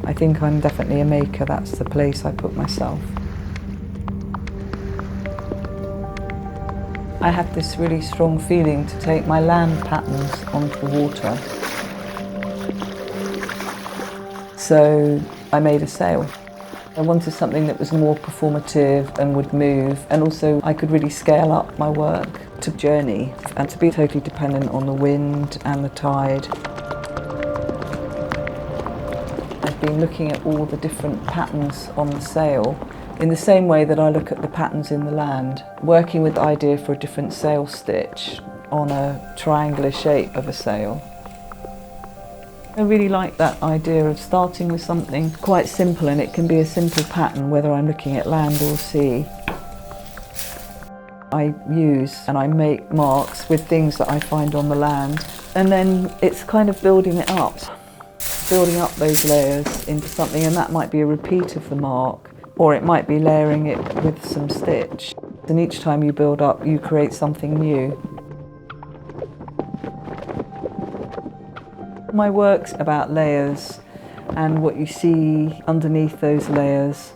I think I'm definitely a maker. That's the place I put myself. I had this really strong feeling to take my land patterns onto the water. So I made a sail. I wanted something that was more performative and would move, and also I could really scale up my work to journey and to be totally dependent on the wind and the tide. I've been looking at all the different patterns on the sail in the same way that I look at the patterns in the land, working with the idea for a different sail stitch on a triangular shape of a sail. I really like that idea of starting with something quite simple, and it can be a simple pattern whether I'm looking at land or sea. I use and I make marks with things that I find on the land, and then it's kind of building up those layers into something, and that might be a repeat of the mark, or it might be layering it with some stitch. And each time you build up, you create something new. My work's about layers and what you see underneath those layers.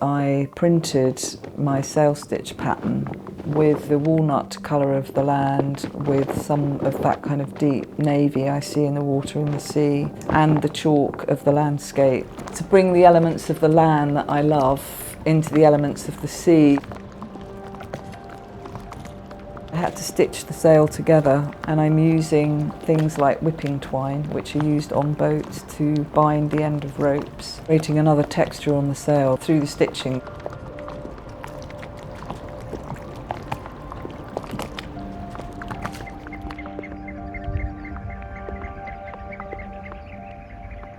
I printed my sail stitch pattern with the walnut colour of the land, with some of that kind of deep navy I see in the water in the sea, and the chalk of the landscape, to bring the elements of the land that I love into the elements of the sea. I had to stitch the sail together, and I'm using things like whipping twine, which are used on boats to bind the end of ropes, creating another texture on the sail through the stitching.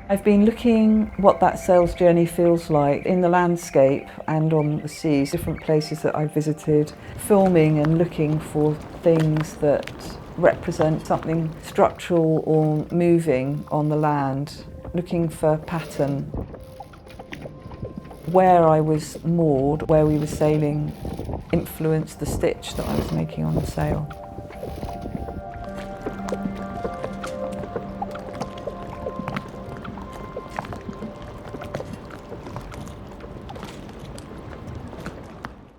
I've been looking what that sail's journey feels like in the landscape and on the seas, different places that I've visited, filming and looking for things that represent something structural or moving on the land, looking for pattern. Where I was moored, where we were sailing, influenced the stitch that I was making on the sail.